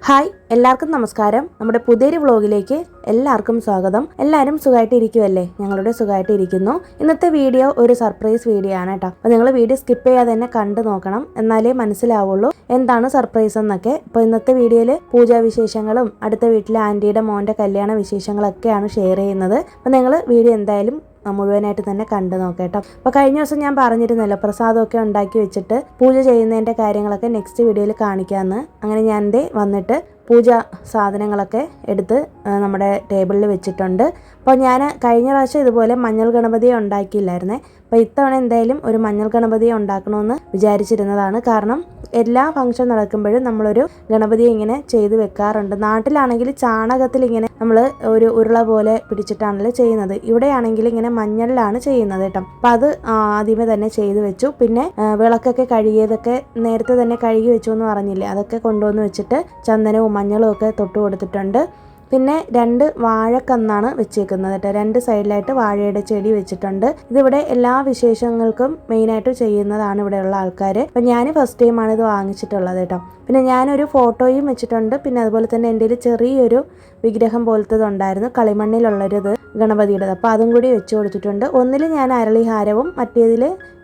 Hi, എല്ലാവർക്കും നമസ്കാരം. നമ്മുടെ പുതിയൊരു വ്ളോഗിലേക്ക് എല്ലാവർക്കും സ്വാഗതം. എല്ലാവരും സുഖമായിട്ട് ഇരിക്കുമല്ലേ? ഞങ്ങളുടെ സുഖമായിട്ട് ഇരിക്കുന്നു. ഇന്നത്തെ വീഡിയോ ഒരു സർപ്രൈസ് വീഡിയോ ആണ് കേട്ടോ. അപ്പോൾ നിങ്ങൾ വീഡിയോ സ്കിപ്പ് ചെയ്യാതെ തന്നെ കണ്ടു നോക്കണം, എന്നാലേ മനസ്സിലാവുള്ളൂ എന്താണ് സർപ്രൈസ് എന്നൊക്കെ. അപ്പോൾ ഇന്നത്തെ വീഡിയോയിൽ പൂജാവിശേഷങ്ങളും അടുത്ത വീട്ടിലെ ആൻറ്റിയുടെ മോൻ്റെ കല്യാണ വിശേഷങ്ങളൊക്കെയാണ് ഷെയർ ചെയ്യുന്നത്. അപ്പോൾ നിങ്ങൾ വീഡിയോ എന്തായാലും മുഴുവനായിട്ട് തന്നെ കണ്ടു നോക്കേട്ടോ. അപ്പോൾ കഴിഞ്ഞ ദിവസം ഞാൻ പറഞ്ഞിരുന്നല്ലോ, പ്രസാദമൊക്കെ ഉണ്ടാക്കി വെച്ചിട്ട് പൂജ ചെയ്യുന്നതിൻ്റെ കാര്യങ്ങളൊക്കെ നെക്സ്റ്റ് വീഡിയോയിൽ കാണിക്കാമെന്ന്. അങ്ങനെ ഞാൻ വന്നിട്ട് പൂജ സാധനങ്ങളൊക്കെ എടുത്ത് നമ്മുടെ ടേബിളിൽ വെച്ചിട്ടുണ്ട്. അപ്പോൾ ഞാൻ കഴിഞ്ഞ പ്രാവശ്യം ഇതുപോലെ മഞ്ഞൾ ഗണപതിയെ ഉണ്ടാക്കിയില്ലായിരുന്നേ. അപ്പോൾ ഇത്തവണ എന്തായാലും ഒരു മഞ്ഞൾ ഗണപതിയെ ഉണ്ടാക്കണമെന്ന് വിചാരിച്ചിരുന്നതാണ്. കാരണം എല്ലാ ഫംഗ്ഷൻ നടക്കുമ്പോഴും നമ്മളൊരു ഗണപതിയെ ഇങ്ങനെ ചെയ്ത് വെക്കാറുണ്ട്. നാട്ടിലാണെങ്കിൽ ചാണകത്തിൽ ഇങ്ങനെ നമ്മൾ ഒരു ഉരുള പോലെ പിടിച്ചിട്ടാണല്ലോ ചെയ്യുന്നത്. ഇവിടെയാണെങ്കിൽ ഇങ്ങനെ മഞ്ഞളിലാണ് ചെയ്യുന്നത് കേട്ടോ. അപ്പം അത് ആദ്യമേ തന്നെ ചെയ്ത് വെച്ചു. പിന്നെ വിളക്കൊക്കെ കഴുകിയതൊക്കെ നേരത്തെ തന്നെ കഴുകി വെച്ചു എന്ന് പറഞ്ഞില്ലേ, അതൊക്കെ കൊണ്ടുവന്ന് വെച്ചിട്ട് ചന്ദനവും മഞ്ഞളും ഒക്കെ തൊട്ട് കൊടുത്തിട്ടുണ്ട്. പിന്നെ 2 വാഴക്കന്നാണ് വെച്ചേക്കുന്നത് കേട്ടോ. 2 സൈഡിലായിട്ട് വാഴയുടെ ചെടി വെച്ചിട്ടുണ്ട്. ഇതിവിടെ എല്ലാ വിശേഷങ്ങൾക്കും മെയിനായിട്ട് ചെയ്യുന്നതാണ് ഇവിടെയുള്ള ആൾക്കാർ. അപ്പം ഞാൻ ഫസ്റ്റ് ടൈമാണ് ഇത് വാങ്ങിച്ചിട്ടുള്ളത് കേട്ടോ. പിന്നെ ഞാനൊരു ഫോട്ടോയും വെച്ചിട്ടുണ്ട്. പിന്നെ അതുപോലെ തന്നെ എൻ്റെ ഒരു ചെറിയൊരു വിഗ്രഹം പോലത്തതുണ്ടായിരുന്നു, കളിമണ്ണിലുള്ളൊരിത് ഗണപതിയുടേത്. അപ്പോൾ അതും കൂടി വെച്ച് കൊടുത്തിട്ടുണ്ട്. ഒന്നിൽ ഞാൻ അരളിഹാരവും മറ്റേതിൽ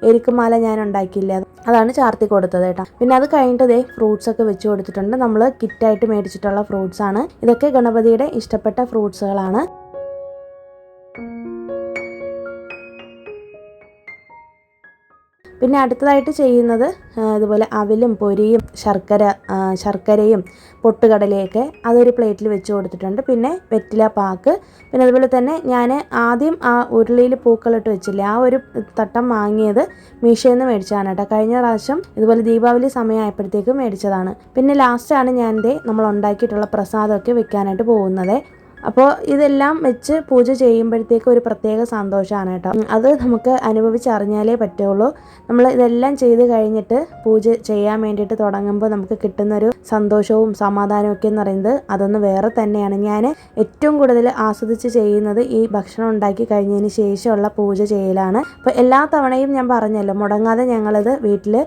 എരിക്കുമാല ഞാൻ ഉണ്ടാക്കിയില്ല, അതാണ് ചാർത്തി കൊടുത്തത് കേട്ടോ. പിന്നെ അത് കഴിഞ്ഞിട്ട് ഫ്രൂട്ട്സ് ഒക്കെ വെച്ച് കൊടുത്തിട്ടുണ്ട്. നമ്മൾ കിറ്റായിട്ട് മേടിച്ചിട്ടുള്ള ഫ്രൂട്ട്സ് ആണ് ഇതൊക്കെ. ഗണപതിയുടെ ഇഷ്ടപ്പെട്ട ഫ്രൂട്ട്സുകളാണ്. പിന്നെ അടുത്തതായിട്ട് ചെയ്യുന്നത് ഇതുപോലെ അവിലും പൊരിയും ശർക്കരയും പൊട്ടുകടലയൊക്കെ അതൊരു പ്ലേറ്റിൽ വെച്ച് കൊടുത്തിട്ടുണ്ട്. പിന്നെ വെറ്റില പാക്ക്. പിന്നെ അതുപോലെ തന്നെ ഞാൻ ആദ്യം ആ ഉരുളിയിൽ പൂക്കളിട്ട് വെച്ചില്ല, ആ ഒരു തട്ടം വാങ്ങിയത് മീഷോയിൽ നിന്ന് മേടിച്ചതാണ് കേട്ടോ. കഴിഞ്ഞ പ്രാവശ്യം ഇതുപോലെ ദീപാവലി സമയമായപ്പോഴത്തേക്കും മേടിച്ചതാണ്. പിന്നെ ലാസ്റ്റാണ് ഞാൻ നമ്മൾ ഉണ്ടാക്കിയിട്ടുള്ള പ്രസാദമൊക്കെ വെക്കാനായിട്ട് പോകുന്നത്. അപ്പോൾ ഇതെല്ലാം വെച്ച് പൂജ ചെയ്യുമ്പോഴത്തേക്ക് ഒരു പ്രത്യേക സന്തോഷമാണ് കേട്ടോ. അത് നമുക്ക് അനുഭവിച്ചറിഞ്ഞാലേ പറ്റുള്ളൂ. നമ്മൾ ഇതെല്ലാം ചെയ്ത് കഴിഞ്ഞിട്ട് പൂജ ചെയ്യാൻ വേണ്ടിയിട്ട് തുടങ്ങുമ്പോൾ നമുക്ക് കിട്ടുന്നൊരു സന്തോഷവും സമാധാനവും ഒക്കെ എന്ന് പറയുന്നത് അതൊന്ന് വേറെ തന്നെയാണ്. ഞാൻ ഏറ്റവും കൂടുതൽ ആസ്വദിച്ച് ചെയ്യുന്നത് ഈ ഭക്ഷണം ഉണ്ടാക്കി കഴിഞ്ഞതിന് ശേഷമുള്ള പൂജ ചെയ്യലാണ്. അപ്പോൾ എല്ലാ തവണയും ഞാൻ പറഞ്ഞല്ലോ, മുടങ്ങാതെ ഞങ്ങളിത് വീട്ടിൽ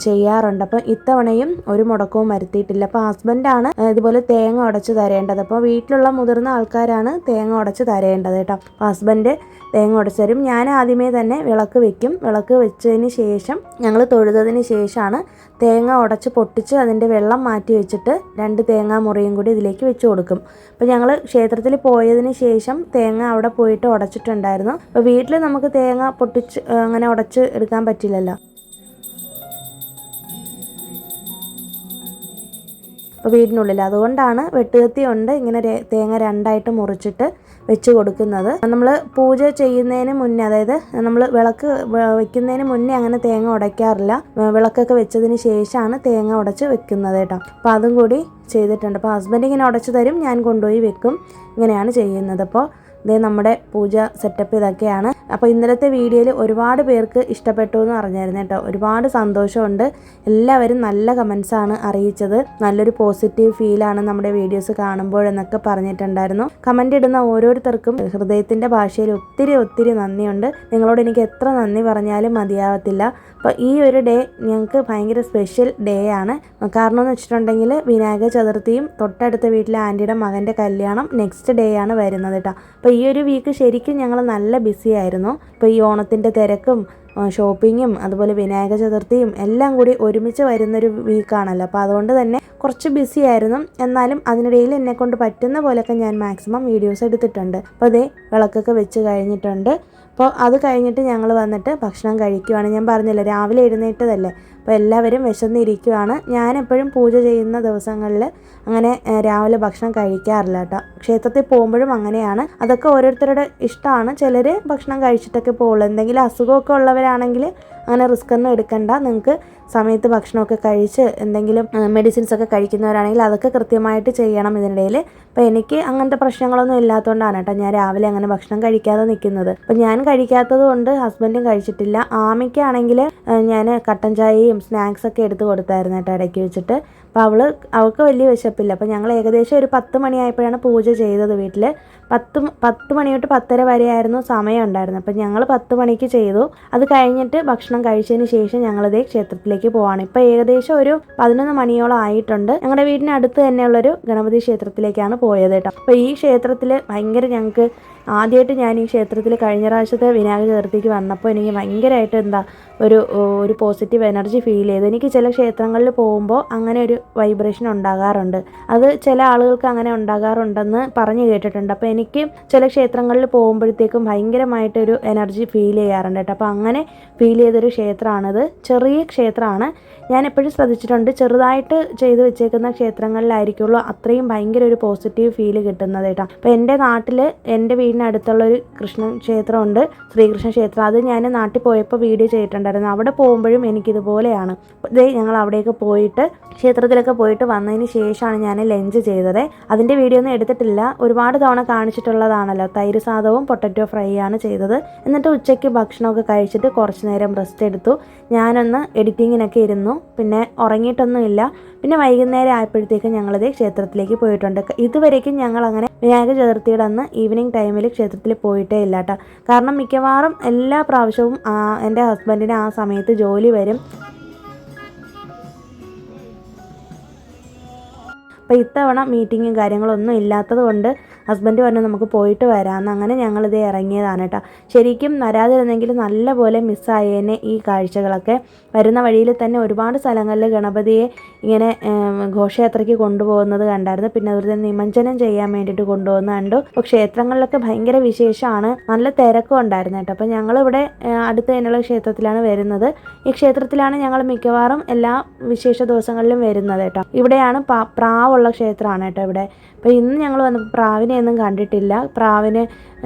ചെയ്യാറുണ്ട്. അപ്പോൾ ഇത്തവണയും ഒരു മുടക്കവും വരുത്തിയിട്ടില്ല. അപ്പോൾ ഹസ്ബൻഡാണ് ഇതുപോലെ തേങ്ങ ഉടച്ച് തരേണ്ടത്. അപ്പോൾ വീട്ടിലുള്ള മുതിർന്ന ആൾക്കാരാണ് തേങ്ങ ഉടച്ച് തരേണ്ടത് കേട്ടോ. അപ്പോൾ ഹസ്ബൻഡ് തേങ്ങ ഉടച്ച് തരും. ഞാൻ ആദ്യമേ തന്നെ വിളക്ക് വെക്കും. വിളക്ക് വെച്ചതിന് ശേഷം ഞങ്ങൾ തൊഴുതതിന് ശേഷമാണ് തേങ്ങ ഉടച്ച് പൊട്ടിച്ച് അതിൻ്റെ വെള്ളം മാറ്റി വെച്ചിട്ട് 2 തേങ്ങാ മുറിയും കൂടി ഇതിലേക്ക് വെച്ച് കൊടുക്കും. അപ്പോൾ ഞങ്ങൾ ക്ഷേത്രത്തിൽ പോയതിന് ശേഷം തേങ്ങ അവിടെ പോയിട്ട് ഉടച്ചിട്ടുണ്ടായിരുന്നു. അപ്പോൾ വീട്ടിൽ നമുക്ക് തേങ്ങ പൊട്ടിച്ച് അങ്ങനെ ഉടച്ച് എടുക്കാൻ പറ്റില്ലല്ലോ. അപ്പോൾ വീടിനുള്ളിൽ അതുകൊണ്ടാണ് വെട്ടുകത്തി കൊണ്ട് ഇങ്ങനെ തേങ്ങ 2ആയിട്ട് മുറിച്ചിട്ട് വെച്ച് കൊടുക്കുന്നത്. നമ്മൾ പൂജ ചെയ്യുന്നതിന് മുന്നേ, അതായത് നമ്മൾ വിളക്ക് വെക്കുന്നതിന് മുന്നേ അങ്ങനെ തേങ്ങ ഉടയ്ക്കാറില്ല. വിളക്കൊക്കെ വെച്ചതിന് ശേഷമാണ് തേങ്ങ ഉടച്ച് വെക്കുന്നത് കേട്ടോ. അപ്പോൾ അതും കൂടി ചെയ്തിട്ടുണ്ട്. അപ്പോൾ ഹസ്ബൻഡ് ഇങ്ങനെ ഉടച്ച് തരും, ഞാൻ കൊണ്ടുപോയി വെക്കും. ഇങ്ങനെയാണ് ചെയ്യുന്നത്. അപ്പോൾ നമ്മുടെ പൂജ സെറ്റപ്പ് ഇതൊക്കെയാണ്. അപ്പോൾ ഇന്നലത്തെ വീഡിയോയിൽ ഒരുപാട് പേർക്ക് ഇഷ്ടപ്പെട്ടു എന്ന് അറിഞ്ഞായിരുന്നു കേട്ടോ. ഒരുപാട് സന്തോഷമുണ്ട്. എല്ലാവരും നല്ല കമൻസാണ് അറിയിച്ചത്. നല്ലൊരു പോസിറ്റീവ് ഫീലാണ് നമ്മുടെ വീഡിയോസ് കാണുമ്പോഴെന്നൊക്കെ പറഞ്ഞിട്ടുണ്ടായിരുന്നു. കമൻ്റ് ഇടുന്ന ഓരോരുത്തർക്കും ഹൃദയത്തിൻ്റെ ഭാഷയിൽ ഒത്തിരി നന്ദിയുണ്ട്. നിങ്ങളോട് എനിക്ക് എത്ര നന്ദി പറഞ്ഞാലും മതിയാവത്തില്ല. അപ്പോൾ ഈ ഒരു ഡേ ഞങ്ങൾക്ക് ഭയങ്കര സ്പെഷ്യൽ ഡേ ആണ്. കാരണം എന്ന് വെച്ചിട്ടുണ്ടെങ്കിൽ വിനായക ചതുർത്ഥിയും തൊട്ടടുത്ത വീട്ടിലെ ആൻറ്റിയുടെ മകൻ്റെ കല്യാണം നെക്സ്റ്റ് ഡേ ആണ് വരുന്നത് കേട്ടോ. അപ്പോൾ ഈ ഒരു വീക്ക് ശരിക്കും ഞങ്ങൾ നല്ല ബിസി ആയിരുന്നു. ഇപ്പോൾ ഈ ഓണത്തിൻ്റെ തിരക്കും ഷോപ്പിങ്ങും അതുപോലെ വിനായക ചതുർത്ഥിയും എല്ലാം കൂടി ഒരുമിച്ച് വരുന്നൊരു വീക്കാണല്ലോ. അപ്പോൾ അതുകൊണ്ട് തന്നെ കുറച്ച് ബിസി ആയിരുന്നു. എന്നാലും അതിനിടയിൽ എന്നെക്കൊണ്ട് പറ്റുന്ന പോലെയൊക്കെ ഞാൻ മാക്സിമം വീഡിയോസ് എടുത്തിട്ടുണ്ട്. അപ്പോൾ വിളക്കൊക്കെ വെച്ച് കഴിഞ്ഞിട്ടുണ്ട്. അപ്പോൾ അത് കഴിഞ്ഞിട്ട് ഞങ്ങൾ വന്നിട്ട് ഭക്ഷണം കഴിക്കുവാണ്. ഞാൻ പറഞ്ഞില്ല, രാവിലെ എഴുന്നേറ്റതല്ലേ. അപ്പോൾ എല്ലാവരും വിശന്നിരിക്കുവാണ്. ഞാൻ എപ്പോഴും പൂജ ചെയ്യുന്ന ദിവസങ്ങളിൽ അങ്ങനെ രാവിലെ ഭക്ഷണം കഴിക്കാറില്ല കേട്ടോ. ക്ഷേത്രത്തിൽ പോകുമ്പോഴും അങ്ങനെയാണ്. അതൊക്കെ ഓരോരുത്തരുടെ ഇഷ്ടമാണ്. ചിലർ ഭക്ഷണം കഴിച്ചിട്ടൊക്കെ പോകുള്ളൂ. എന്തെങ്കിലും അസുഖമൊക്കെ ഉള്ളവരാണെങ്കിൽ അങ്ങനെ റിസ്ക് ഒന്നും എടുക്കണ്ട. നിങ്ങൾക്ക് സമയത്ത് ഭക്ഷണമൊക്കെ കഴിച്ച് എന്തെങ്കിലും മെഡിസിൻസ് ഒക്കെ കഴിക്കുന്നവരാണെങ്കിൽ അതൊക്കെ കൃത്യമായിട്ട് ചെയ്യണം ഇതിനിടയിൽ. അപ്പോൾ എനിക്ക് അങ്ങനത്തെ പ്രശ്നങ്ങളൊന്നും ഇല്ലാത്തതുകൊണ്ടാണ് കേട്ടോ ഞാൻ രാവിലെ അങ്ങനെ ഭക്ഷണം കഴിക്കാതെ നിൽക്കുന്നത്. അപ്പോൾ ഞാൻ കഴിക്കാത്തത് കൊണ്ട് ഹസ്ബൻഡും കഴിച്ചിട്ടില്ല. ആമിക്കാണെങ്കിൽ ഞാൻ കട്ടൻ ചായയും സ്നാക്സൊക്കെ എടുത്ത് കൊടുത്തായിരുന്നു കേട്ടോ ഇടയ്ക്ക് വെച്ചിട്ട്. അപ്പോൾ അവൾക്ക് വലിയ വിശപ്പില്ല. അപ്പോൾ ഞങ്ങൾ ഏകദേശം ഒരു 10 മണിയായപ്പോഴാണ് പൂജ ചെയ്തത് വീട്ടിൽ. 10 മണി തൊട്ട് 10:30 വരെ ആയിരുന്നു സമയം ഉണ്ടായിരുന്നത്. അപ്പോൾ ഞങ്ങൾ 10 മണിക്ക് ചെയ്തു. അത് കഴിഞ്ഞിട്ട് ഭക്ഷണം ഭക്ഷണം കഴിച്ചതിന് ശേഷം ഞങ്ങളിതേ ക്ഷേത്രത്തിലേക്ക് പോവാണ്. ഇപ്പോൾ ഏകദേശം ഒരു 11 മണിയോളം ആയിട്ടുണ്ട്. ഞങ്ങളുടെ വീടിനടുത്ത് തന്നെയുള്ളൊരു ഗണപതി ക്ഷേത്രത്തിലേക്കാണ് പോയത് കേട്ടോ. അപ്പോൾ ഈ ക്ഷേത്രത്തിൽ ഭയങ്കര ഞങ്ങൾക്ക് ആദ്യമായിട്ട് ഞാൻ ഈ ക്ഷേത്രത്തിൽ കഴിഞ്ഞ പ്രാവശ്യത്തെ വിനായക ചതുർത്ഥിക്ക് വന്നപ്പോൾ എനിക്ക് ഭയങ്കരമായിട്ട് ഒരു പോസിറ്റീവ് എനർജി ഫീൽ ചെയ്തു. എനിക്ക് ചില ക്ഷേത്രങ്ങളിൽ പോകുമ്പോൾ അങ്ങനെ ഒരു വൈബ്രേഷൻ ഉണ്ടാകാറുണ്ട്. അത് ചില ആളുകൾക്ക് അങ്ങനെ ഉണ്ടാകാറുണ്ടെന്ന് പറഞ്ഞു കേട്ടിട്ടുണ്ട്. അപ്പോൾ എനിക്ക് ചില ക്ഷേത്രങ്ങളിൽ പോകുമ്പോഴത്തേക്കും ഭയങ്കരമായിട്ടൊരു എനർജി ഫീൽ ചെയ്യാറുണ്ട് കേട്ടോ. അപ്പോൾ അങ്ങനെ ഫീൽ ചെയ്തൊരു ക്ഷേത്രമാണിത്. ചെറിയ ക്ഷേത്രമാണ്. ഞാൻ എപ്പോഴും ശ്രദ്ധിച്ചിട്ടുണ്ട്, ചെറുതായിട്ട് ചെയ്ത് വെച്ചേക്കുന്ന ക്ഷേത്രങ്ങളിലായിരിക്കുള്ളൂ അത്രയും ഭയങ്കര ഒരു പോസിറ്റീവ് ഫീൽ കിട്ടുന്നത് കേട്ടോ. അപ്പോൾ എൻ്റെ നാട്ടിൽ എൻ്റെ വീടിനടുത്തുള്ളൊരു കൃഷ്ണ ക്ഷേത്രമുണ്ട്, ശ്രീകൃഷ്ണ ക്ഷേത്രം. അത് ഞാൻ നാട്ടിൽ പോയപ്പോൾ വീഡിയോ ചെയ്തിട്ടുണ്ടായിരുന്നു. അവിടെ പോകുമ്പോഴും എനിക്കിതുപോലെയാണ്. ഇതേ ഞങ്ങൾ അവിടെയൊക്കെ പോയിട്ട് ക്ഷേത്രത്തിലൊക്കെ പോയിട്ട് വന്നതിന് ശേഷമാണ് ഞാൻ ലഞ്ച് ചെയ്തത്. അതിൻ്റെ വീഡിയോ ഒന്നും എടുത്തിട്ടില്ല, ഒരുപാട് തവണ കാണിച്ചിട്ടുള്ളതാണല്ലോ. തൈര് സാദവും പൊട്ടറ്റോ ഫ്രൈ ആണ് ചെയ്തത്. എന്നിട്ട് ഉച്ചയ്ക്ക് ഭക്ഷണമൊക്കെ കഴിച്ചിട്ട് കുറച്ച് നേരം റെസ്റ്റ് എടുത്തു. ഞാനൊന്ന് എഡിറ്റിങ്ങിനൊക്കെ ഇരുന്നു. പിന്നെ ഉറങ്ങിയിട്ടൊന്നുമില്ല. പിന്നെ വൈകുന്നേരം ആയപ്പോഴത്തേക്കും ഞങ്ങളിത് ക്ഷേത്രത്തിലേക്ക് പോയിട്ടുണ്ട്. ഇതുവരേക്കും ഞങ്ങൾ അങ്ങനെ വിനായക ചതുർത്ഥിയുടെ അന്ന് ഈവനിങ് ടൈമിൽ ക്ഷേത്രത്തിൽ പോയിട്ടേ ഇല്ല കേട്ടോ. കാരണം മിക്കവാറും എല്ലാ പ്രാവശ്യവും എൻ്റെ ഹസ്ബൻഡിന് ആ സമയത്ത് ജോലി വരും. അപ്പോൾ ഇത്തവണ മീറ്റിങ്ങും കാര്യങ്ങളൊന്നും ഇല്ലാത്തത് കൊണ്ട് ഹസ്ബൻഡ് പറഞ്ഞു നമുക്ക് പോയിട്ട് വരാമെന്ന്. അങ്ങനെ ഞങ്ങളിത് ഇറങ്ങിയതാണ് കേട്ടോ. ശരിക്കും വരാതിരുന്നെങ്കിൽ നല്ലപോലെ മിസ്സായേനെ ഈ കാഴ്ചകളൊക്കെ. വരുന്ന വഴിയിൽ തന്നെ ഒരുപാട് സ്ഥലങ്ങളിൽ ഗണപതിയെ ഇങ്ങനെ ഘോഷയാത്രയ്ക്ക് കൊണ്ടുപോകുന്നത് കണ്ടായിരുന്നു. പിന്നെ അതുപോലെ നിമഞ്ജനം ചെയ്യാൻ വേണ്ടിയിട്ട് കൊണ്ടുപോകുന്നത് കണ്ടു. അപ്പോൾ ക്ഷേത്രങ്ങളിലൊക്കെ ഭയങ്കര വിശേഷമാണ്, നല്ല തിരക്കും ഉണ്ടായിരുന്നു കേട്ടോ. അപ്പോൾ ഞങ്ങളിവിടെ അടുത്ത് തന്നെയുള്ള ക്ഷേത്രത്തിലാണ് വരുന്നത്. ഈ ക്ഷേത്രത്തിലാണ് ഞങ്ങൾ മിക്കവാറും എല്ലാ വിശേഷ ദിവസങ്ങളിലും വരുന്നത് കേട്ടോ. ഇവിടെയാണ് പ്രാവുള്ള ക്ഷേത്രമാണ് കേട്ടോ ഇവിടെ. അപ്പോൾ ഇന്ന് ഞങ്ങൾ വന്നപ്പോൾ പ്രാവിനെ ഒന്നും കണ്ടിട്ടില്ല. പ്രാവിന്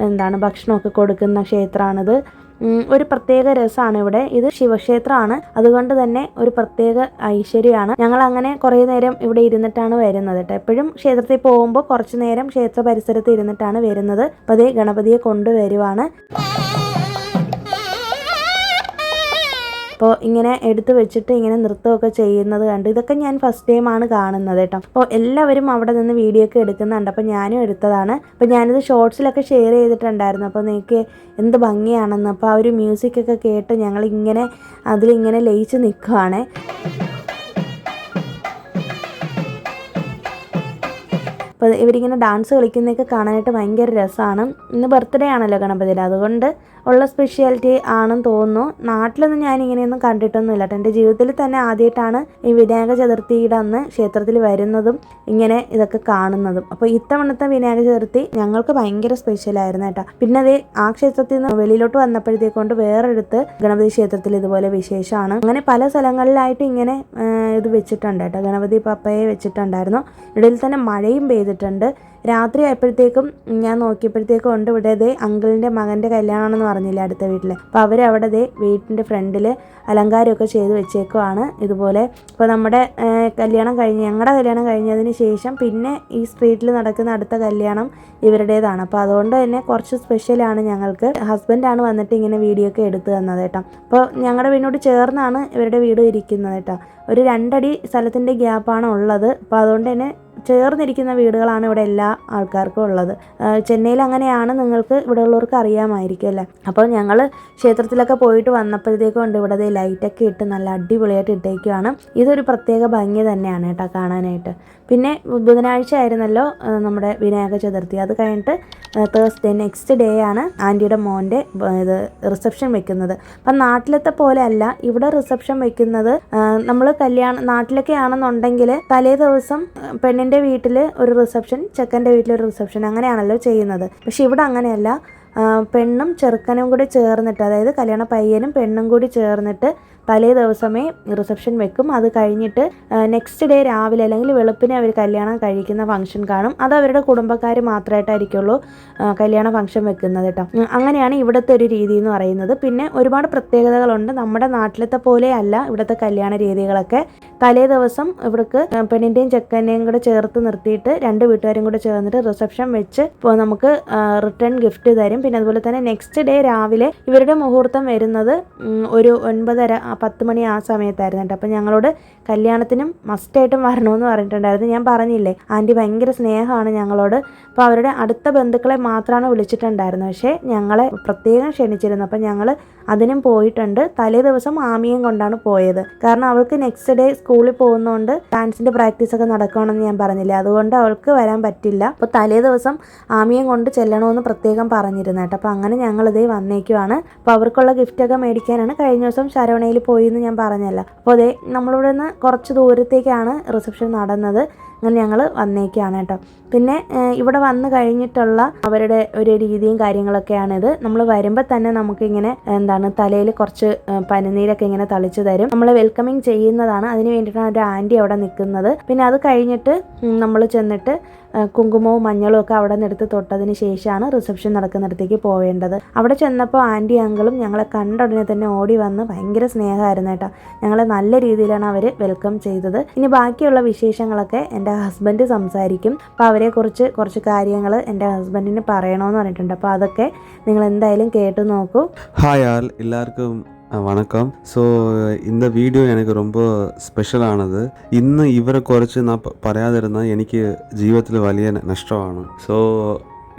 ഭക്ഷണമൊക്കെ കൊടുക്കുന്ന ക്ഷേത്രമാണിത്. ഒരു പ്രത്യേക രസമാണ് ഇവിടെ. ഇത് ശിവക്ഷേത്രമാണ്, അതുകൊണ്ട് തന്നെ ഒരു പ്രത്യേക ഐശ്വര്യമാണ്. ഞങ്ങൾ അങ്ങനെ കുറേ നേരം ഇവിടെ ഇരുന്നിട്ടാണ് വരുന്നത് കേട്ടോ. എപ്പോഴും ക്ഷേത്രത്തിൽ പോകുമ്പോൾ കുറച്ച് നേരം ക്ഷേത്ര പരിസരത്ത് ഇരുന്നിട്ടാണ് വരുന്നത്. അപ്പോൾ അതേ ഗണപതിയെ കൊണ്ടുവരുവാണ്. അപ്പോൾ ഇങ്ങനെ എടുത്ത് വെച്ചിട്ട് ഇങ്ങനെ നൃത്തമൊക്കെ ചെയ്യുന്നത് കണ്ട് ഇതൊക്കെ ഞാൻ ഫസ്റ്റ് ടൈമാണ് കാണുന്നത് കേട്ടോ. അപ്പോൾ എല്ലാവരും അവിടെ നിന്ന് വീഡിയോ ഒക്കെ എടുക്കുന്നുണ്ട്. അപ്പോൾ ഞാനും എടുത്തതാണ്. അപ്പോൾ ഞാനിത് ഷോർട്സിലൊക്കെ ഷെയർ ചെയ്തിട്ടുണ്ടായിരുന്നു. അപ്പോൾ നിങ്ങൾക്ക് എന്ത് ഭംഗിയാണെന്ന്. അപ്പോൾ ആ ഒരു മ്യൂസിക്കൊക്കെ കേട്ട് ഞങ്ങളിങ്ങനെ അതിലിങ്ങനെ ലയിച്ച് നിൽക്കുവാണേ. അപ്പോൾ ഇവരിങ്ങനെ ഡാൻസ് കളിക്കുന്നതൊക്കെ കാണാനായിട്ട് ഭയങ്കര രസമാണ്. ഇന്ന് ബർത്ത്ഡേ ആണല്ലോ ഗണപതിയുടെ, അതുകൊണ്ട് ഉള്ള സ്പെഷ്യാലിറ്റി ആണെന്ന് തോന്നുന്നു. നാട്ടിലൊന്നും ഞാൻ ഇങ്ങനെയൊന്നും കണ്ടിട്ടൊന്നുമില്ല കേട്ടോ. എൻ്റെ ജീവിതത്തിൽ തന്നെ ആദ്യമായിട്ടാണ് ഈ വിനായക ചതുർത്ഥിയുടെ അന്ന് ക്ഷേത്രത്തിൽ വരുന്നതും ഇങ്ങനെ ഇതൊക്കെ കാണുന്നതും. അപ്പോൾ ഇത്തവണത്തെ വിനായക ചതുർത്ഥി ഞങ്ങൾക്ക് ഭയങ്കര സ്പെഷ്യലായിരുന്നു കേട്ടോ. പിന്നെ അത് ആ ക്ഷേത്രത്തിൽ നിന്ന് വെളിയിലോട്ട് വന്നപ്പോഴത്തേക്കൊണ്ട് വേറെടുത്ത് ഗണപതി ക്ഷേത്രത്തിൽ ഇതുപോലെ വിശേഷമാണ്. അങ്ങനെ പല സ്ഥലങ്ങളിലായിട്ട് ഇങ്ങനെ ഇത് വെച്ചിട്ടുണ്ട് കേട്ടോ. ഗണപതി പപ്പയെ വെച്ചിട്ടുണ്ടായിരുന്നു. ഇടയിൽ തന്നെ മഴയും പെയ്തിട്ടുണ്ട്. രാത്രി ആയപ്പോഴത്തേക്കും ഞാൻ നോക്കിയപ്പോഴത്തേക്കും ഉണ്ട് ഇവിടെ ദേ അങ്കിളിൻ്റെ മകൻ്റെ കല്യാണമാണെന്ന് പറഞ്ഞില്ലേ അടുത്ത വീട്ടിൽ. അപ്പോൾ അവരവിടെ ദേ വീട്ടിൻ്റെ ഫ്രണ്ടിൽ അലങ്കാരമൊക്കെ ചെയ്ത് വെച്ചേക്കുവാണ് ഇതുപോലെ. അപ്പോൾ നമ്മുടെ ഞങ്ങളുടെ കല്യാണം കഴിഞ്ഞതിന് ശേഷം പിന്നെ ഈ സ്ട്രീറ്റിൽ നടക്കുന്ന അടുത്ത കല്യാണം ഇവരുടേതാണ്. അപ്പോൾ അതുകൊണ്ട് തന്നെ കുറച്ച് സ്പെഷ്യലാണ് ഞങ്ങൾക്ക്. ഹസ്ബൻഡാണ് വന്നിട്ട് ഇങ്ങനെ വീഡിയോ ഒക്കെ എടുത്തു തന്നത് കേട്ടോ. അപ്പോൾ ഞങ്ങളുടെ വീടിനോട് ചേർന്നാണ് ഇവരുടെ വീട് ഇരിക്കുന്നത് കേട്ടോ. ഒരു 2 അടി സ്ഥലത്തിൻ്റെ ഗ്യാപ്പാണ് ഉള്ളത്. അപ്പോൾ അതുകൊണ്ട് തന്നെ ചേർന്നിരിക്കുന്ന വീടുകളാണ് ഇവിടെ എല്ലാ ആൾക്കാർക്കും ഉള്ളത്. ചെന്നൈയിൽ അങ്ങനെയാണ്, നിങ്ങൾക്ക് ഇവിടെ ഉള്ളവർക്ക് അറിയാമായിരിക്കും അല്ലേ. അപ്പോൾ ഞങ്ങൾ ക്ഷേത്രത്തിലൊക്കെ പോയിട്ട് വന്നപ്പോഴത്തേക്കും ഉണ്ട് ഇവിടെ ലൈറ്റൊക്കെ ഇട്ട് നല്ല അടിപൊളിയായിട്ട് ഇട്ടേക്കുവാണ്. ഇതൊരു പ്രത്യേക ഭംഗി തന്നെയാണ് കേട്ടോ കാണാനായിട്ട്. പിന്നെ ബുധനാഴ്ച ആയിരുന്നല്ലോ നമ്മുടെ വിനായക ചതുർത്ഥി. അത് കഴിഞ്ഞിട്ട് തേഴ്സ്ഡേ നെക്സ്റ്റ് ഡേ ആണ് ആൻറ്റിയുടെ മോൻ്റെ ഇത് റിസപ്ഷൻ വെക്കുന്നത്. അപ്പം നാട്ടിലത്തെ പോലെ അല്ല ഇവിടെ റിസപ്ഷൻ വെക്കുന്നത്. നമ്മൾ നാട്ടിലൊക്കെ ആണെന്നുണ്ടെങ്കിൽ തലേ ദിവസം പെണ്ണിൻ്റെ വീട്ടിൽ ഒരു റിസപ്ഷൻ, ചെക്കൻ്റെ വീട്ടിലൊരു റിസപ്ഷൻ, അങ്ങനെയാണല്ലോ ചെയ്യുന്നത്. പക്ഷെ ഇവിടെ അങ്ങനെയല്ല. പെണ്ണും ചെറുക്കനും കൂടി ചേർന്നിട്ട്, അതായത് കല്യാണ പയ്യനും പെണ്ണും കൂടി ചേർന്നിട്ട് തലേ ദിവസമേ റിസപ്ഷൻ വെക്കും. അത് കഴിഞ്ഞിട്ട് നെക്സ്റ്റ് ഡേ രാവിലെ അല്ലെങ്കിൽ വെളുപ്പിനെ അവർ കല്യാണം കഴിക്കുന്ന ഫംഗ്ഷൻ കാണും. അത് അവരുടെ കുടുംബക്കാർ മാത്രമായിട്ടായിരിക്കുള്ളൂ കല്യാണ ഫംഗ്ഷൻ വെക്കുന്നത് കേട്ടോ. അങ്ങനെയാണ് ഇവിടുത്തെ ഒരു രീതി എന്ന് പറയുന്നത്. പിന്നെ ഒരുപാട് പ്രത്യേകതകളുണ്ട്. നമ്മുടെ നാട്ടിലത്തെ പോലെ അല്ല ഇവിടുത്തെ കല്യാണ രീതികളൊക്കെ. തലേ ദിവസം ഇവർക്ക് പെണ്ണിൻ്റെയും ചെക്കൻ്റെയും കൂടെ ചേർത്ത് നിർത്തിയിട്ട് 2 വീട്ടുകാരും കൂടെ ചേർന്നിട്ട് റിസപ്ഷൻ വെച്ച് നമുക്ക് റിട്ടേൺ ഗിഫ്റ്റ് തരും. പിന്നെ അതുപോലെ തന്നെ നെക്സ്റ്റ് ഡേ രാവിലെ ഇവരുടെ മുഹൂർത്തം വരുന്നത് ഒരു 9:30-10 മണി ആ സമയത്തായിരുന്നു കേട്ടോ. അപ്പം ഞങ്ങളോട് കല്യാണത്തിനും മസ്റ്റായിട്ടും വരണമെന്ന് പറഞ്ഞിട്ടുണ്ടായിരുന്നു. ഞാൻ പറഞ്ഞില്ലേ ആൻറ്റി ഭയങ്കര സ്നേഹമാണ് ഞങ്ങളോട്. അപ്പോൾ അവരുടെ അടുത്ത ബന്ധുക്കളെ മാത്രമാണ് വിളിച്ചിട്ടുണ്ടായിരുന്നത്. പക്ഷേ ഞങ്ങളെ പ്രത്യേകം ക്ഷണിച്ചിരുന്നു. അപ്പോൾ ഞങ്ങൾ അതിനും പോയിട്ടുണ്ട്. തലേ ദിവസം ആമിയും കൊണ്ടാണ് പോയത്. കാരണം അവൾക്ക് നെക്സ്റ്റ് ഡേ സ്കൂളിൽ പോകുന്നതുകൊണ്ട് ഡാൻസിൻ്റെ പ്രാക്ടീസൊക്കെ നടക്കുകയാണെന്ന് ഞാൻ പറഞ്ഞില്ലേ, അതുകൊണ്ട് അവൾക്ക് വരാൻ പറ്റില്ല. അപ്പോൾ തലേ ദിവസം ആമിയും കൊണ്ട് ചെല്ലണമെന്ന് പ്രത്യേകം പറഞ്ഞിരുന്നു കേട്ടോ. അപ്പോൾ അങ്ങനെ ഞങ്ങളിതേ വന്നേക്കുവാണ്. അപ്പോൾ അവർക്കുള്ള ഗിഫ്റ്റൊക്കെ മേടിക്കാനാണ്. കഴിഞ്ഞ ദിവസം ശരവണയിൽ പോയി എന്ന് ഞാൻ പറഞ്ഞല്ലോ. അപ്പോൾ അതേ നമ്മളിവിടെ നിന്ന് കുറച്ച് ദൂരത്തേക്കാണ് റിസപ്ഷൻ നടന്നത്. അങ്ങനെ ഞങ്ങൾ വന്നേക്കാണ് കേട്ടോ. പിന്നെ ഇവിടെ വന്നു കഴിഞ്ഞിട്ടുള്ള അവരുടെ ഒരു രീതിയും കാര്യങ്ങളൊക്കെയാണിത്. നമ്മൾ വരുമ്പോൾ തന്നെ നമുക്കിങ്ങനെ തലയിൽ കുറച്ച് പനിനീരൊക്കെ ഇങ്ങനെ തളിച്ചു തരും. നമ്മളെ വെൽക്കമിങ് ചെയ്യുന്നതാണ്. അതിന് വേണ്ടിയിട്ടാണ് ഒരു ആൻറ്റി അവിടെ നിൽക്കുന്നത്. പിന്നെ അത് കഴിഞ്ഞിട്ട് നമ്മൾ ചെന്നിട്ട് കുങ്കുമവും മഞ്ഞളും ഒക്കെ അവിടെ നിന്ന് എടുത്ത് തൊട്ടതിന് ശേഷമാണ് റിസപ്ഷൻ നടക്കുന്നിടത്തേക്ക് പോവേണ്ടത്. അവിടെ ചെന്നപ്പോൾ ആൻറ്റി അങ്കിളും ഞങ്ങളെ കണ്ട ഉടനെ തന്നെ ഓടി വന്ന് ഭയങ്കര സ്നേഹമായിരുന്നു കേട്ടോ. ഞങ്ങളെ നല്ല രീതിയിലാണ് അവർ വെൽക്കം ചെയ്തത്. ഇനി ബാക്കിയുള്ള വിശേഷങ്ങളൊക്കെ എൻ്റെ ഹസ്ബൻഡ് സംസാരിക്കും. അപ്പോൾ അവരെക്കുറിച്ച് കുറച്ച് കാര്യങ്ങൾ എൻ്റെ ഹസ്ബൻഡിന് പറയണമെന്ന് പറഞ്ഞിട്ടുണ്ട്. അപ്പോൾ അതൊക്കെ നിങ്ങൾ എന്തായാലും കേട്ട് നോക്കൂ. ഹായ് ആൾ, എല്ലാവർക്കും வணக்கம். ஸோ இந்த വീഡിയോ എനിക്ക് ரொம்ப സ്പെഷ്യലാണത്. ഇന്ന് ഇവരെ കുറിച്ച് ഞാൻ പറയാതിരുന്നാൽ എനിക്ക് ജീവിതത്തിൽ വലിയ നഷ്ടമാണ്. സോ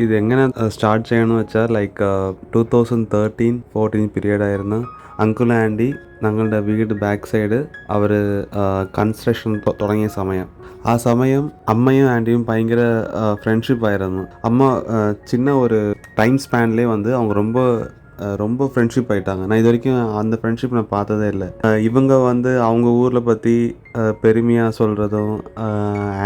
ഇതെങ്ങനെ സ്റ്റാർട്ട് ചെയ്യണമെന്ന് വെച്ചാൽ ലൈക്ക് 2013-14 പീരീഡായിരുന്നു. അങ്കിൾ ആൻറ്റി ഞങ്ങളുടെ വീട് ബാക്ക് സൈഡ് അവർ കൺസ്ട്രക്ഷൻ തുടങ്ങിയ സമയം. ആ സമയം അമ്മയും ആൻറ്റിയും ഭയങ്കര ഫ്രണ്ട്ഷിപ്പായിരുന്നു. അമ്മ சின்ன ஒரு டைம் ஸ்பேன்லேயே வந்து அவங்க ரொம்ப ஃப்ரெண்ட்ஷிப் ஆகிட்டாங்க. நான் இது வரைக்கும் அந்த ஃப்ரெண்ட்ஷிப் நான் பார்த்ததே இல்லை. இவங்க வந்து அவங்க ஊரில் பற்றி பெருமையாக சொல்கிறதும்,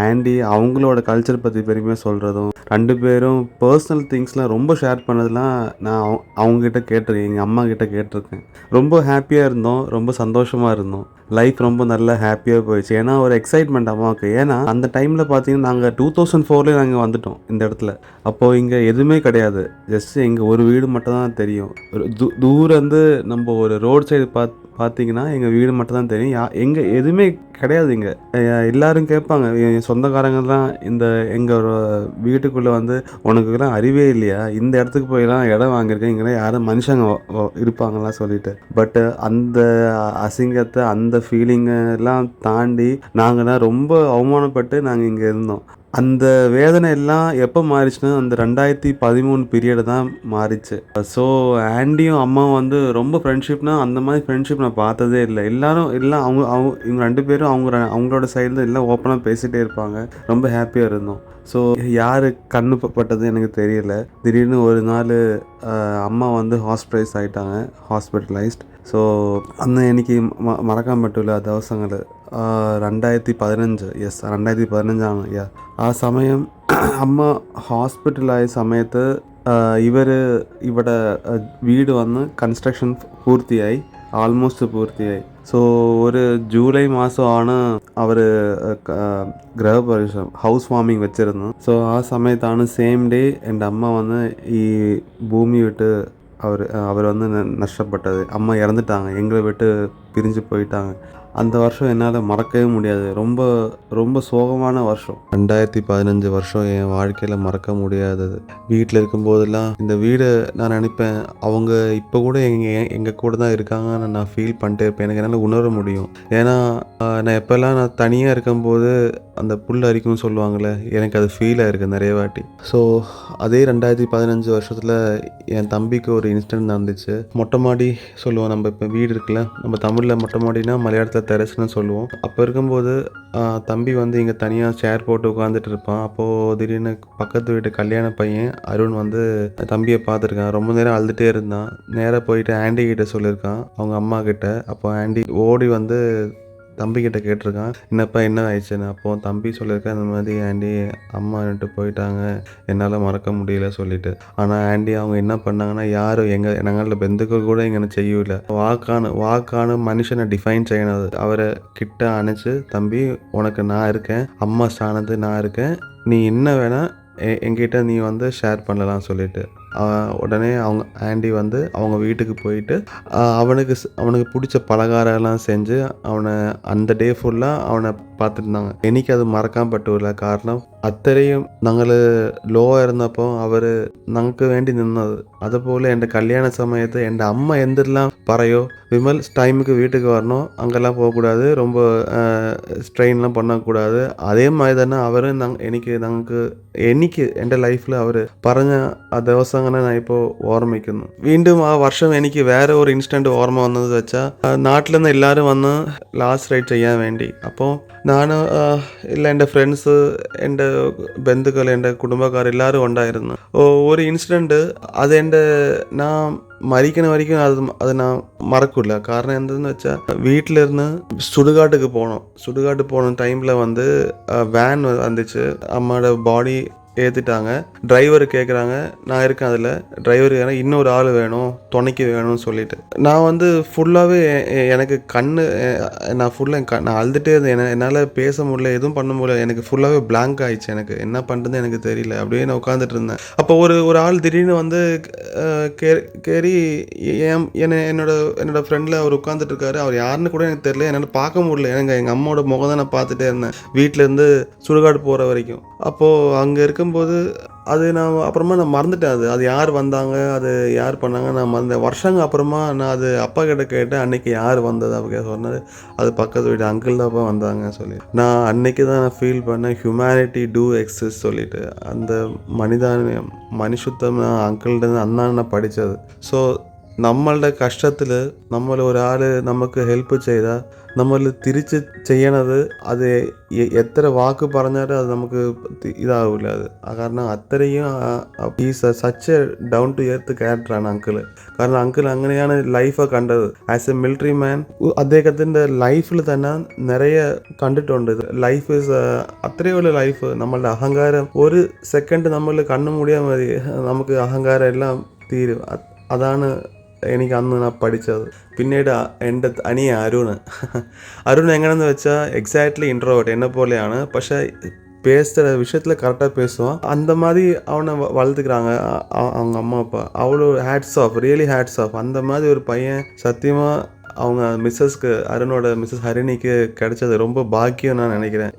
ஆண்டி அவங்களோட கல்ச்சர் பற்றி பெருமையாக சொல்கிறதும், ரெண்டு பேரும் பர்சனல் திங்ஸ்லாம் ரொம்ப ஷேர் பண்ணதெல்லாம் நான் அவங்ககிட்ட கேட்டிருக்கேன், எங்கள் அம்மா கிட்ட கேட்டிருக்கேன். ரொம்ப ஹாப்பியாக இருந்தோம், ரொம்ப சந்தோஷமாக இருந்தோம். லைஃப் ரொம்ப நல்லா ஹாப்பியாக போயிடுச்சு. ஏன்னா ஒரு எக்ஸைட்மெண்ட் அம்மாவுக்கு. ஏன்னா அந்த டைமில் பார்த்தீங்கன்னா நாங்கள் 2004 நாங்கள் வந்துட்டோம் இந்த இடத்துல. அப்போது இங்கே எதுவுமே கிடையாது. ஜஸ்ட் எங்கள் ஒரு வீடு மட்டும் தான் தெரியும். ஒரு தூரம் வந்து நம்ம ஒரு ரோட் சைடு பார்த்தீங்கன்னா எங்கள் வீடு மட்டும் தான் தெரியும். எங்கே எதுவுமே கிடையாது. இங்கே எல்லோரும் கேட்பாங்க, சொந்தக்காரங்கள்லாம் இந்த எங்கள் வீட்டுக்குள்ளே வந்து உனக்குலாம் அறிவே இல்லையா, இந்த இடத்துக்கு போயெல்லாம் இடம் வாங்கியிருக்கேன், இங்கெல்லாம் யாரும் மனுஷங்க இருப்பாங்கலாம் சொல்லிட்டு. பட்டு அந்த அசிங்கத்தை அந்த ஃபீலிங்கெல்லாம் தாண்டி நாங்கள்லாம் ரொம்ப அவமானப்பட்டு நாங்கள் இங்கே இருந்தோம். அந்த வேதனை எல்லாம் எப்போ மாறிச்சுன்னா அந்த 2013 பீரியடு தான் மாறிச்சு. ஸோ ஆண்டியும் அம்மாவும் வந்து ரொம்ப ஃப்ரெண்ட்ஷிப்னா அந்த மாதிரி ஃப்ரெண்ட்ஷிப் நான் பார்த்ததே இல்லை. எல்லாம் இவங்க ரெண்டு பேரும் அவங்களோட சைடில் எல்லாம் ஓப்பனாக பேசிகிட்டே இருப்பாங்க. ரொம்ப ஹாப்பியாக இருந்தோம். ஸோ யார் கண்ணு பட்டது எனக்கு தெரியல. திடீர்னு ஒரு நாள் அம்மா வந்து ஹாஸ்பிட்டலைஸ்ட். ஸோ അന്ന് എനിക്ക് മറക്കാൻ പറ്റില്ല ആ ദിവസങ്ങൾ. 2015 2015 ആ സമയം അമ്മ ഹോസ്പിറ്റലായ സമയത്ത് ഇവിടെ വീട് വന്ന് കൺസ്ട്രക്ഷൻ പൂർത്തിയായി, ആൾമോസ്റ്റ് പൂർത്തിയായി. സോ ഒരു ജൂലൈ മാസമാണ് അവർ ഗൃഹപ്രവേശം ഹൗസ് വാമിങ് വെച്ചിരുന്നത്. സോ ആ സമയത്താണ് സെയിം ഡേ എൻ്റെ അമ്മ വന്ന് ഈ ഭൂമി വിട്ട് அவர் வந்து நஷ்டப்பட்டது. அம்மா இறந்துட்டாங்க, எங்களை விட்டு பிரிஞ்சு போயிட்டாங்க. அந்த வருஷம் என்னால் மறக்கவே முடியாது. ரொம்ப ரொம்ப சோகமான வருஷம். 2015 வருஷம் என் வாழ்க்கையில் மறக்க முடியாதது. வீட்டில் இருக்கும்போதெல்லாம் இந்த வீடு நான் நினைப்பேன், அவங்க இப்போ கூட எங்கள் கூட தான் இருக்காங்கன்னு நான் ஃபீல் பண்ணிட்டே இருப்பேன். எனக்கு என்னால் உணர முடியும். ஏன்னா நான் எப்போல்லாம் நான் தனியாக இருக்கும்போது அந்த புல் அரிக்கும்னு சொல்லுவாங்கள்ல, எனக்கு அது ஃபீல் ஆகிருக்கு நிறைய வாட்டி. ஸோ அதே 2015 வருஷத்தில் என் தம்பிக்கு ஒரு இன்சிடென்ட் நடந்துச்சு. மொட்டை மாடி சொல்லுவோம் நம்ம. இப்போ வீடு இருக்குல்ல, நம்ம தமிழில் மொட்டை மாடினா மலையாளத்தில் டெரஸ்னு சொல்லுவோம். அப்போ இருக்கும்போது தம்பி வந்து இங்கே தனியாக சேர் போட்டு உட்காந்துட்டு இருப்பான். அப்போது திடீர்னு பக்கத்து வீட்டு கல்யாண பையன் அருண் வந்து தம்பியை பார்த்துருக்கான். ரொம்ப நேரம் அழுதுகிட்டே இருந்தான். நேராக போயிட்டு ஆண்டி கிட்ட சொல்லியிருக்கான், அவங்க அம்மா கிட்ட. அப்போ ஆண்டி ஓடி வந்து தம்பிக்கிட்ட கேட்டிருக்கான், என்னப்பா என்ன ஆயிடுச்சுன்னு. அப்போது தம்பி சொல்லியிருக்கேன், இந்த மாதிரி ஆண்டி அம்மா விட்டு போயிட்டாங்க, என்னால் மறக்க முடியல சொல்லிட்டு. ஆனால் ஆண்டி அவங்க என்ன பண்ணாங்கன்னா, யாரும் ഞങ്ങളുടെ ബന്ധുക്കൾ கூட ഇങ്ങനെ ചെയ്യൂല. വാക്കാണ് മനുഷ്യനെ ഡിഫൈൻ ചെയ്യണത്. അവരെ கிட்ட அணைச்சு, தம்பி உனக்கு நான் இருக்கேன், அம்மா ஸ்தானத்து நான் இருக்கேன், நீ என்ன வேணால் என்கிட்ட நீ வந்து ஷேர் பண்ணலாம் சொல்லிட்டு. உடனே அவங்க ஆண்டி வந்து அவங்க வீட்டுக்கு போயிட்டு அவனுக்கு பிடிச்ச பலகாரம்லாம் செஞ்சு அவனை அந்த டே ஃபுல்லாக அவனை பார்த்துருந்தாங்க. எனக்கு அது மறக்காம பட்டுவில்ல. காரணம் അത്രയും ഞങ്ങൾ ലോ ആയിരുന്നപ്പോൾ അവർ ഞങ്ങൾക്ക് വേണ്ടി നിന്നത്. അതുപോലെ എൻ്റെ കല്യാണ സമയത്ത് എൻ്റെ അമ്മ എന്തെല്ലാം പറയോ, விமல் டைமுக்கு வீட்டுக்கு வரணும், அங்கெல்லாம் போகக்கூடாது, ரொம்ப ஸ்ட்ரெயின்லாம் பண்ணக்கூடாது, അതേ മാതിരി തന്നെ അവർ എനിക്ക് എൻ്റെ ലൈഫിൽ അവർ പറഞ്ഞ ആ ദിവസങ്ങളെ ഞാൻ ഇപ്പോൾ ഓർമ്മിക്കുന്നു. വീണ്ടും ആ വർഷം എനിക്ക് വേറെ ഒരു ഇൻസ്റ്റൻറ്റ് ഓർമ്മ വന്നത് വെച്ചാൽ നാട്ടിൽ നിന്ന് എല്ലാവരും വന്ന് ലാസ്റ്റ് റൈഡ് ചെയ്യാൻ വേണ്ടി. അപ്പോൾ ഞാൻ ഇല്ല, എൻ്റെ ഫ്രണ്ട്സ്, എൻ്റെ ബന്ധുക്കൾ, എൻ്റെ കുടുംബക്കാർ എല്ലാവരും ഉണ്ടായിരുന്നു. ഒരു ഇൻസിഡൻറ്റ് അതെൻ്റെ ഞാൻ മരിക്കണ അത് ഞാൻ മറക്കില്ല. കാരണം എന്തെന്ന് വെച്ചാൽ വീട്ടിലിരുന്ന് சுடுகாட்டுக்கு போகணும் டைமில் வந்து வேன் வந்துச்சு, அம்மாவோட பாடி ஏற்றிட்டாங்க. டிரைவர் கேட்குறாங்க, நான் இருக்கேன் அதில். டிரைவர் இன்னொரு ஆள் வேணும், துணைக்கு வேணும்னு சொல்லிட்டு நான் வந்து ஃபுல்லாகவே எனக்கு நான் அழுதுகிட்டே இருந்தேன். என்னால் பேச முடியல, எதுவும் பண்ண முடியல. எனக்கு ஃபுல்லாகவே பிளாங்க் ஆயிடுச்சு. எனக்கு என்ன பண்ணுறதுன்னு எனக்கு தெரியல. அப்படியே நான் உட்காந்துட்டு இருந்தேன். அப்போ ஒரு ஆள் திடீர்னு வந்து கேரி என்னோட ஃப்ரெண்டில் அவர் உட்காந்துட்டு இருக்காரு. அவர் யாருன்னு கூட எனக்கு தெரியல, என்னால் பார்க்க முடியல. எங்கள் அம்மாவோட முகம் தான் நான் பார்த்துட்டே இருந்தேன் வீட்டிலேருந்து சுடுகாடு போகிற வரைக்கும். அப்போது அங்கே இருக்கும்போது அது நான் அப்புறமா நான் மறந்துட்டேன். அது யார் வந்தாங்க, அது யார் பண்ணாங்க, நான் மறந்தேன். வருஷங்க அப்புறமா நான் அது அப்பா கிட்ட கேட்டேன், அன்னைக்கு யார் வந்தது அப்படி சொன்னார். அது பக்கத்து வீட்டு அங்கிள் தான்ப்பா வந்தாங்க சொல்லி. நான் அன்னைக்கு தான் நான் ஃபீல் பண்ணேன், ஹியூமனிட்டி டூ எக்ஸிஸ்ட் சொல்லிட்டு. அந்த மனுஷுத்தம் நான் அங்கிள்கிட்ட அண்ணான்னு நான் படித்தது. ஸோ നമ്മളുടെ കഷ്ടത്തിൽ നമ്മൾ ഒരാൾ നമുക്ക് ഹെൽപ്പ് ചെയ്താൽ നമ്മൾ തിരിച്ച് ചെയ്യണത് അത് എത്ര വാക്ക് പറഞ്ഞാലും അത് നമുക്ക് ഇതാവില്ല. അത് കാരണം അത്രയും is such a down to earth ക്യാരക്ടറാണ് അങ്കിള്. കാരണം അങ്കിൾ അങ്ങനെയാണ് ലൈഫ് കണ്ടത്. ആസ് എ മിലിറ്ററി മാൻ അദ്ദേഹത്തിൻ്റെ ലൈഫിൽ തന്നെ നിറയെ കണ്ടിട്ടുണ്ട്. ലൈഫ് ഈസ് അത്രയും വലിയ ലൈഫ്. നമ്മളുടെ അഹങ്കാരം ഒരു സെക്കൻഡ് നമ്മൾ കണ്ണു മൂടിയാൽ മതി, നമുക്ക് അഹങ്കാരം എല്ലാം തീരും. അതാണ് എനിക്ക് അന്ന് ഞാൻ പഠിച്ചത്. പിന്നീട് എൻ്റെ അനിയ അരുൺ എങ്ങനെയെന്ന് വെച്ചാൽ എക്സാക്ട്ലി ഇൻട്രോവേർട്ട്, എന്നെ പോലെയാണ്. പക്ഷേ பேசுகிற விஷயத்தில் கரெக்டாக பேசுவான். அந்த மாதிரி அவனை வளர்த்துக்கிறாங்க அவங்க அம்மா அப்பா. அவ்வளோ hats off, really hats off. அந்த மாதிரி ஒரு பையன் சத்தியமாக அவங்க அருணோட மிஸ்ஸஸ் ஹரிணிக்கு கிடைச்சது ரொம்ப பாக்கியம் நான் நினைக்கிறேன்.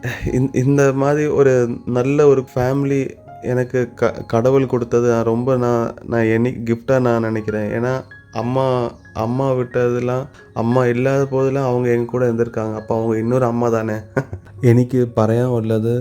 இந்த மாதிரி ஒரு நல்ல ஒரு ஃபேமிலி எனக்கு கடவுள் கொடுத்தது ரொம்ப நான் என்னைக்கு கிஃப்டாக நான் நினைக்கிறேன். ஏன்னா அம்மா விட்டதெல்லாம், അമ്മ ഇല്ലാതെ പോയതെല്ലാം அவங்க എൻ കൂടെ இருந்திருக்காங்க. അപ്പോൾ அவங்க இன்னொரு അമ്മ தானே. എനിക്ക് പറയാനുള്ളത്,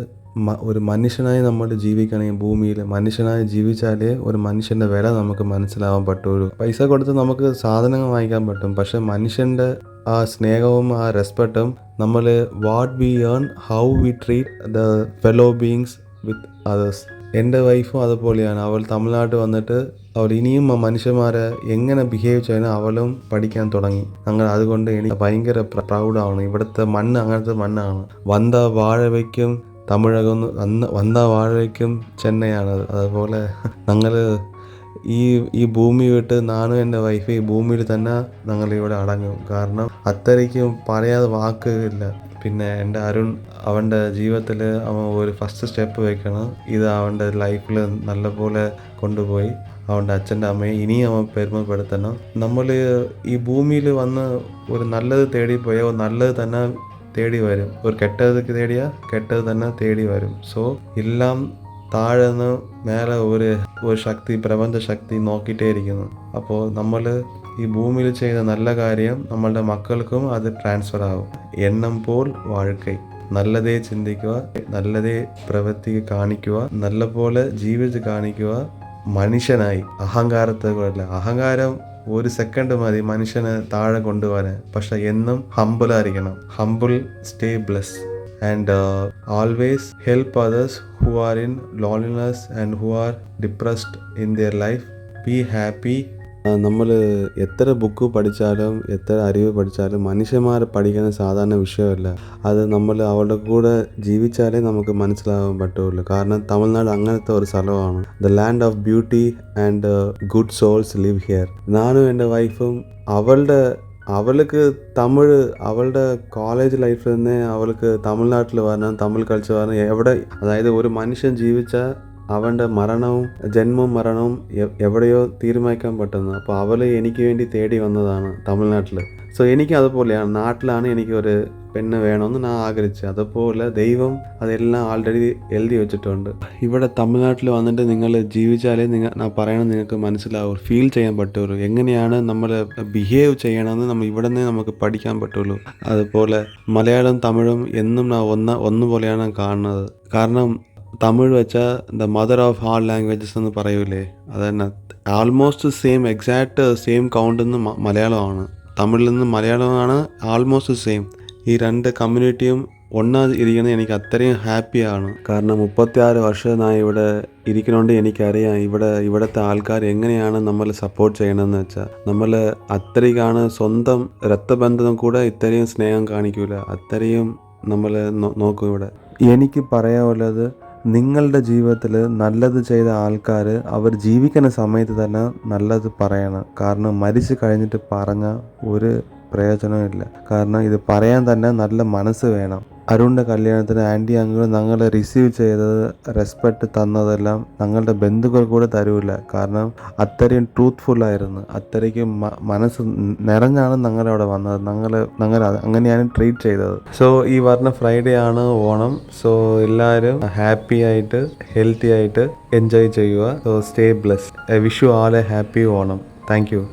ഒരു മനുഷ്യനായി നമ്മൾ ജീവിക്കണമെങ്കിൽ ഭൂമിയിൽ മനുഷ്യനായി ജീവിച്ചാലേ ഒരു മനുഷ്യൻ്റെ വില നമുക്ക് മനസ്സിലാവാൻ പറ്റുള്ളൂ. പൈസ കൊടുത്ത് നമുക്ക് സാധനങ്ങൾ വാങ്ങിക്കാൻ പറ്റും, പക്ഷെ മനുഷ്യൻ്റെ ആ സ്നേഹവും ആ റെസ്പെക്റ്റും നമ്മൾ what we earn, how we treat the fellow beings with others. എൻ്റെ വൈഫും അതുപോലെയാണ്. അവൾ തമിഴ്നാട്ടിൽ വന്നിട്ട് അവൾ ഇനിയും മനുഷ്യന്മാരെ എങ്ങനെ ബിഹേവ് ചെയ്യണം അവളും പഠിക്കാൻ തുടങ്ങി. അങ്ങനെ അതുകൊണ്ട് എനിക്ക് ഭയങ്കര പ്രൗഡാണ്. ഇവിടുത്തെ മണ്ണ് അങ്ങനത്തെ മണ്ണാണ്. വന്ത വാഴ വയ്ക്കും തമിഴകം, വന്ത വാഴ വയ്ക്കും ചെന്നൈയാണത്. അതുപോലെ ഞങ്ങൾ ഈ ഭൂമി വിട്ട് ഞാനും എൻ്റെ വൈഫ് ഈ ഭൂമിയിൽ തന്നെ ഞങ്ങളിവിടെ അടങ്ങും. കാരണം അത്രയ്ക്കും പറയാതെ വാക്കില്ല. പിന്നെ എൻ്റെ അരുൺ അവൻ്റെ ജീവിതത്തിൽ അവൻ ഒരു ഫസ്റ്റ് സ്റ്റെപ്പ് വെക്കണം. ഇത് അവൻ്റെ ലൈഫിൽ നല്ലപോലെ കൊണ്ടുപോയി അവൻ്റെ അച്ഛൻ്റെ അമ്മയെ ഇനിയും അവൻ പെരുമപ്പെടുത്തണം. നമ്മൾ ഈ ഭൂമിയിൽ വന്ന് ഒരു നല്ലത് തേടി പോയാൽ നല്ലത് തന്നെ തേടി വരും. ഒരു കെട്ടത് തേടിയാൽ കെട്ടത് തന്നെ തേടി വരും. സോ എല്ലാം താഴെ നിന്ന് മേലെ ഒരു ശക്തി, പ്രപഞ്ച ശക്തി നോക്കിയിട്ടേ ഇരിക്കുന്നു. അപ്പോൾ നമ്മൾ ഈ ഭൂമിയിൽ ചെയ്ത നല്ല കാര്യം നമ്മളുടെ മക്കൾക്കും അത് ട്രാൻസ്ഫർ ആവും. എണ്ണം പോൽ വാഴ്ക്കൈ. നല്ലതേ ചിന്തിക്കുക, നല്ലതേ പ്രവൃത്തി കാണിക്കുക, നല്ലപോലെ ജീവിച്ച് കാണിക്കുക. മനുഷ്യനായി അഹങ്കാരത്തെക്കുറില്ല. അഹങ്കാരം ഒരു സെക്കൻഡ് മതി മനുഷ്യനെ താഴെ കൊണ്ടുപോകാൻ. പക്ഷെ എന്നും ഹംബിളായിരിക്കണം. Humble, stay bless and always help others who are in loneliness and who are depressed in their life. Be happy. നമ്മൾ എത്ര ബുക്ക് പഠിച്ചാലും എത്ര അറിവ് പഠിച്ചാലും മനുഷ്യന്മാരെ പഠിക്കുന്ന സാധാരണ വിഷയമല്ല. അത് നമ്മൾ അവരുടെ കൂടെ ജീവിച്ചാലേ നമുക്ക് മനസ്സിലാവാൻ പറ്റുള്ളൂ. കാരണം തമിഴ്നാട് അങ്ങനത്തെ ഒരു സ്ഥലമാണ്. The land of beauty and good souls live here. ഞാനും എൻ്റെ വൈഫും അവൾക്ക് തമിഴ്, അവളുടെ കോളേജ് ലൈഫിൽ തന്നെ അവൾക്ക് തമിഴ്നാട്ടിൽ വരണം, തമിഴ് കൾച്ചർ വരണം. എവിടെ, അതായത് ഒരു മനുഷ്യൻ ജീവിച്ച അവൻ്റെ മരണവും ജന്മവും മരണവും എവിടെയോ തീരുമാനിക്കാൻ പറ്റുന്നത്. അപ്പോൾ അവൾ എനിക്ക് വേണ്ടി തേടി വന്നതാണ് തമിഴ്നാട്ടിൽ. സോ എനിക്ക് അതുപോലെയാണ്, നാട്ടിലാണ് എനിക്കൊരു പെണ്ണ് വേണമെന്ന് ഞാൻ ആഗ്രഹിച്ചത്. അതുപോലെ ദൈവം അതെല്ലാം ആൾറെഡി എഴുതി വെച്ചിട്ടുണ്ട്. ഇവിടെ തമിഴ്നാട്ടിൽ വന്നിട്ട് നിങ്ങൾ ജീവിച്ചാലേ ഞാൻ പറയണത് നിങ്ങൾക്ക് മനസ്സിലാവും, ഫീൽ ചെയ്യാൻ പറ്റുള്ളൂ. എങ്ങനെയാണ് നമ്മൾ ബിഹേവ് ചെയ്യണമെന്ന് നമ്മൾ ഇവിടെ നിന്ന് നമുക്ക് പഠിക്കാൻ പറ്റുള്ളൂ. അതുപോലെ മലയാളം തമിഴും എന്നും ഞാൻ ഒന്നുപോലെയാണ് കാണുന്നത്. കാരണം തമിഴ് വെച്ചാൽ the mother of all languages എന്ന് പറയൂലേ, അതന്നെ ആൾമോസ്റ്റ് സെയിം എക്സാക്റ്റ് സെയിം കൗണ്ടിൽ നിന്ന് മലയാളമാണ്. തമിഴിൽ നിന്ന് മലയാളമാണ് ആൾമോസ്റ്റ് സെയിം. ഈ രണ്ട് കമ്മ്യൂണിറ്റിയും ഒന്നാ ഇരിക്കുന്നത് എനിക്ക് അത്രയും ഹാപ്പിയാണ്. കാരണം 36 വർഷം ഞാൻ ഇവിടെ ഇരിക്കണോണ്ട് എനിക്കറിയാം ഇവിടുത്തെ ആൾക്കാർ എങ്ങനെയാണ് നമ്മൾ സപ്പോർട്ട് ചെയ്യണമെന്ന് വെച്ചാൽ. നമ്മൾ അത്രയ്ക്കാണ് സ്വന്തം രക്തബന്ധം കൂടെ ഇത്രയും സ്നേഹം കാണിക്കൂല, അത്രയും നമ്മൾ നോക്കും ഇവിടെ. എനിക്ക് പറയാനുള്ളത്, നിങ്ങളുടെ ജീവിതത്തിൽ നല്ലത് ചെയ്ത ആൾക്കാർ അവർ ജീവിക്കുന്ന സമയത്ത് തന്നെ നല്ലത് പറയണം. കാരണം മരിച്ചു കഴിഞ്ഞിട്ട് പറഞ്ഞാൽ ഒരു പ്രയോജനവും ഇല്ല. കാരണം ഇത് പറയാൻ തന്നെ നല്ല മനസ്സ് വേണം. അരുണിൻ്റെ കല്യാണത്തിന് ആൻറ്റി അങ്കിൾ ഞങ്ങളെ റിസീവ് ചെയ്തത്, റെസ്പെക്റ്റ് തന്നതെല്ലാം ഞങ്ങളുടെ ബന്ധുക്കൾ കൂടെ തരൂല. കാരണം അത്രയും ട്രൂത്ത്ഫുള്ളായിരുന്നു, അത്രയ്ക്കും മനസ്സ് നിറഞ്ഞാണ് ഞങ്ങളവിടെ വന്നത്. ഞങ്ങൾ അങ്ങനെയാണ് ട്രീറ്റ് ചെയ്തത്. സോ ഈ പറഞ്ഞ ഫ്രൈഡേ ആണ് ഓണം. സോ എല്ലാവരും ഹാപ്പി ആയിട്ട് ഹെൽത്തി ആയിട്ട് എൻജോയ് ചെയ്യുക. So stay blessed. I wish you all A happy Onam. Thank you.